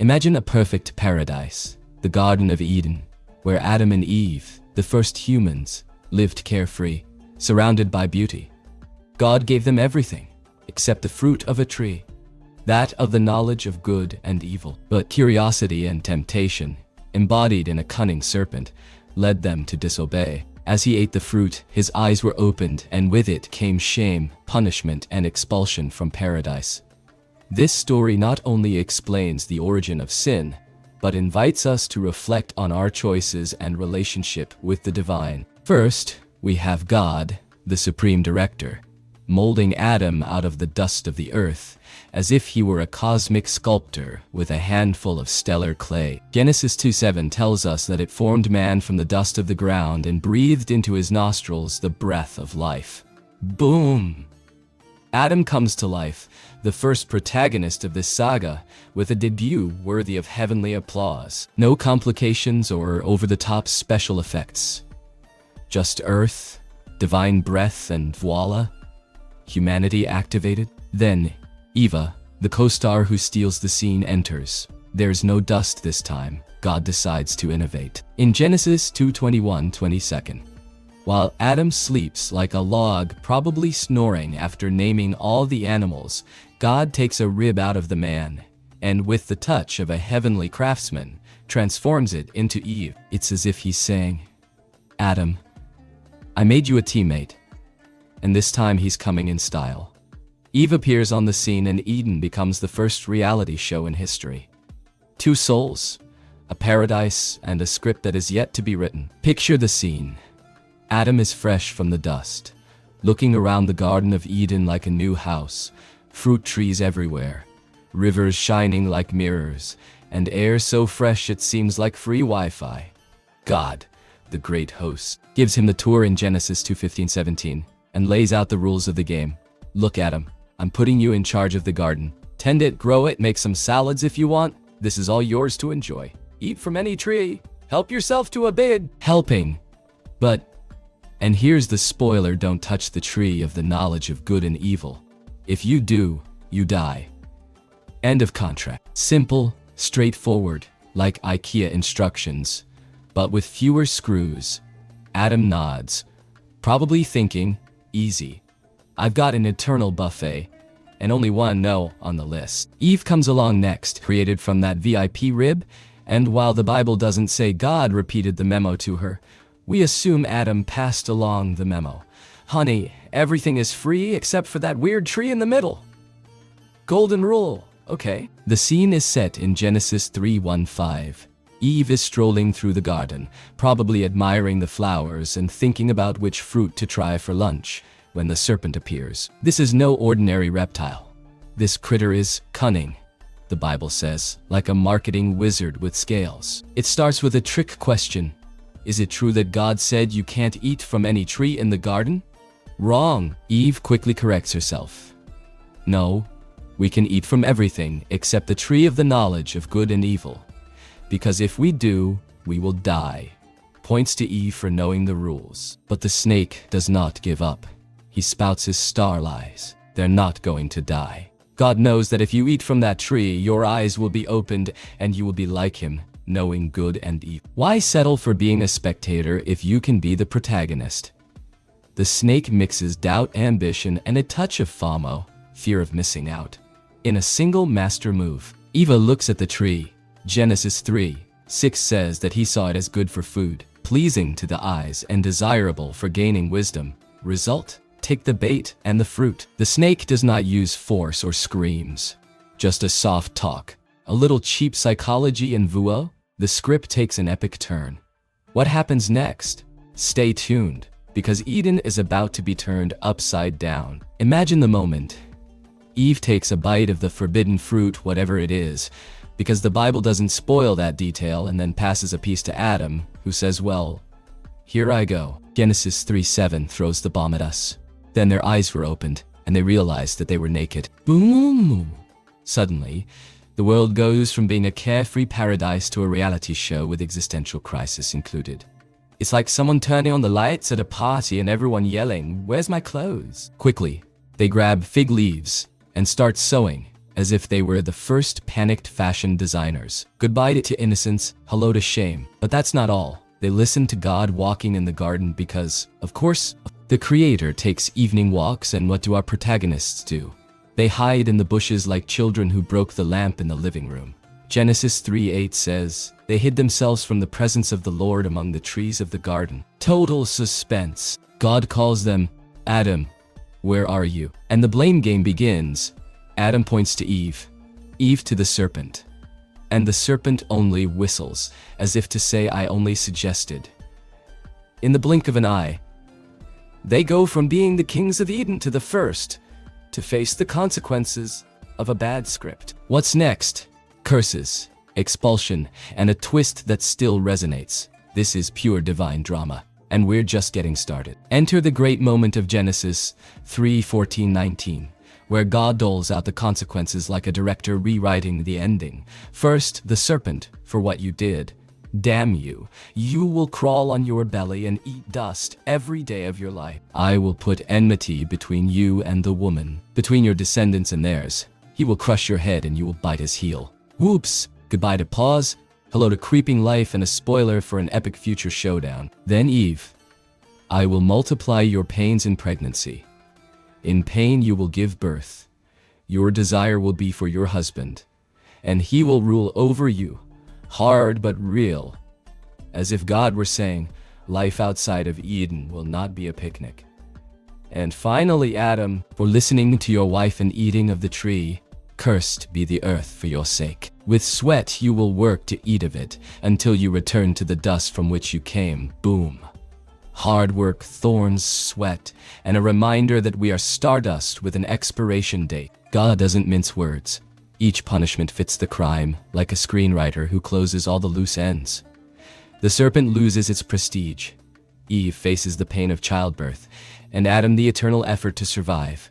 Imagine a perfect paradise, the Garden of Eden, where Adam and Eve, the first humans, lived carefree, surrounded by beauty. God gave them everything, except the fruit of a tree, that of the knowledge of good and evil. But curiosity and temptation, embodied in a cunning serpent, led them to disobey. As he ate the fruit, his eyes were opened, and with it came shame, punishment, and expulsion from paradise. This story not only explains the origin of sin, but invites us to reflect on our choices and relationship with the divine. First, we have God, the supreme director, molding Adam out of the dust of the earth, as if he were a cosmic sculptor with a handful of stellar clay. Genesis 2:7 tells us that it formed man from the dust of the ground and breathed into his nostrils the breath of life. Boom! Adam comes to life, the first protagonist of this saga, with a debut worthy of heavenly applause. No complications or over-the-top special effects. Just earth, divine breath, and voila, humanity activated. Then, Eva, the co-star who steals the scene, enters. There's no dust this time. God decides to innovate. In Genesis 2:21-22, while Adam sleeps like a log, probably snoring after naming all the animals, God takes a rib out of the man, and with the touch of a heavenly craftsman, transforms it into Eve. It's as if he's saying, Adam, I made you a teammate, and this time he's coming in style. Eve appears on the scene and Eden becomes the first reality show in history. Two souls, a paradise, and a script that is yet to be written. Picture the scene. Adam is fresh from the dust, looking around the Garden of Eden like a new house, fruit trees everywhere, rivers shining like mirrors, and air so fresh it seems like free Wi-Fi. God, the great host, gives him the tour in Genesis 2:15-17 and lays out the rules of the game. Look, Adam, I'm putting you in charge of the garden. Tend it, grow it, make some salads if you want. This is all yours to enjoy. Eat from any tree. Help yourself to a bid. Helping. But, and here's the spoiler, don't touch the tree of the knowledge of good and evil. If you do, you die. End of contract. Simple, straightforward, like IKEA instructions, but with fewer screws. Adam nods, probably thinking, easy. I've got an eternal buffet, and only one no on the list. Eve comes along next, created from that VIP rib, and while the Bible doesn't say God repeated the memo to her, we assume Adam passed along the memo. Honey, everything is free except for that weird tree in the middle. Golden rule, okay. The scene is set in Genesis 3:1-5. Eve is strolling through the garden, probably admiring the flowers and thinking about which fruit to try for lunch, when the serpent appears. This is no ordinary reptile. This critter is cunning, the Bible says, like a marketing wizard with scales. It starts with a trick question. Is it true that God said you can't eat from any tree in the garden? Wrong. Eve quickly corrects herself. No, we can eat from everything except the tree of the knowledge of good and evil. Because if we do, we will die. Points to Eve for knowing the rules. But the snake does not give up. He spouts his star lies. They're not going to die. God knows that if you eat from that tree, your eyes will be opened and you will be like him, knowing good and evil. Why settle for being a spectator if you can be the protagonist? The snake mixes doubt, ambition, and a touch of FOMO, fear of missing out, in a single master move. Eva looks at the tree. Genesis 3:6 says that he saw it as good for food, pleasing to the eyes, and desirable for gaining wisdom. Result? Take the bait and the fruit. The snake does not use force or screams, just a soft talk, a little cheap psychology and vuo. The script takes an epic turn. What happens next? Stay tuned, because Eden is about to be turned upside down. Imagine the moment. Eve takes a bite of the forbidden fruit, whatever it is, because the Bible doesn't spoil that detail, and then passes a piece to Adam, who says, well, here I go. Genesis 3:7 throws the bomb at us. Then their eyes were opened, and they realized that they were naked. Boom! Suddenly, the world goes from being a carefree paradise to a reality show with existential crisis included. It's like someone turning on the lights at a party and everyone yelling, "Where's my clothes?" Quickly, they grab fig leaves and start sewing, as if they were the first panicked fashion designers. Goodbye to innocence, hello to shame. But that's not all. They listened to God walking in the garden because, of course, the Creator takes evening walks, and what do our protagonists do? They hide in the bushes like children who broke the lamp in the living room. Genesis 3:8 says, "They hid themselves from the presence of the Lord among the trees of the garden." Total suspense. God calls them, "Adam, where are you?" And the blame game begins. Adam points to Eve, Eve to the serpent. And the serpent only whistles, as if to say, "I only suggested." In the blink of an eye, they go from being the kings of Eden to the first to face the consequences of a bad script. What's next? Curses, expulsion, and a twist that still resonates. This is pure divine drama, and we're just getting started. Enter the great moment of Genesis 3:14-19, where God doles out the consequences like a director rewriting the ending. First, the serpent, "For what you did. Damn you. You will crawl on your belly and eat dust every day of your life. I will put enmity between you and the woman, between your descendants and theirs. He will crush your head and you will bite his heel." Whoops! Goodbye to pause, hello to creeping life, and a spoiler for an epic future showdown. Then Eve, "I will multiply your pains in pregnancy. In pain you will give birth. Your desire will be for your husband, and he will rule over you." Hard but real. As if God were saying, life outside of Eden will not be a picnic. And finally, Adam, "For listening to your wife and eating of the tree, cursed be the earth for your sake. With sweat you will work to eat of it, until you return to the dust from which you came." Boom. Hard work, thorns, sweat, and a reminder that we are stardust with an expiration date. God doesn't mince words. Each punishment fits the crime, like a screenwriter who closes all the loose ends. The serpent loses its prestige. Eve faces the pain of childbirth, and Adam the eternal effort to survive.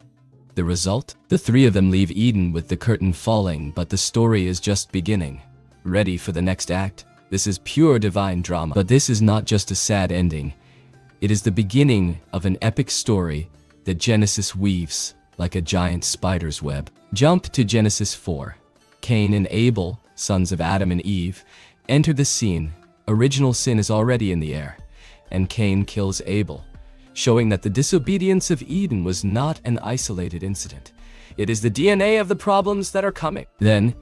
The result? The three of them leave Eden with the curtain falling, but the story is just beginning. Ready for the next act? This is pure divine drama. But this is not just a sad ending. It is the beginning of an epic story that Genesis weaves like a giant spider's web. Jump to Genesis 4. Cain and Abel, sons of Adam and Eve, enter the scene. Original sin is already in the air, and Cain kills Abel, showing that the disobedience of Eden was not an isolated incident. It is the DNA of the problems that are coming. Then,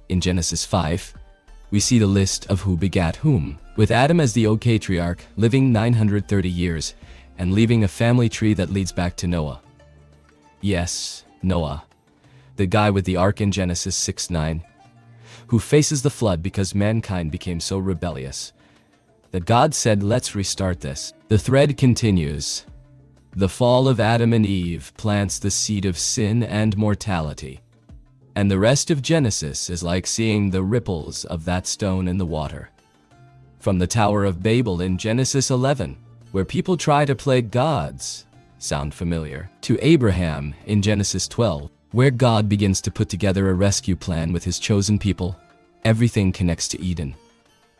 in Genesis 5, we see the list of who begat whom, with Adam as the patriarch, living 930 years, and leaving a family tree that leads back to Noah. Yes, Noah, the guy with the ark in Genesis 6:9, who faces the flood because mankind became so rebellious that God said, "Let's restart this." The thread continues. The fall of Adam and Eve plants the seed of sin and mortality. And the rest of Genesis is like seeing the ripples of that stone in the water. From the Tower of Babel in Genesis 11, where people try to play gods, sound familiar, to Abraham in Genesis 12, where God begins to put together a rescue plan with his chosen people, everything connects to Eden.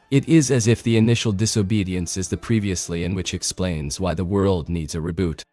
It is as if the initial disobedience is the previously, in which explains why the world needs a reboot.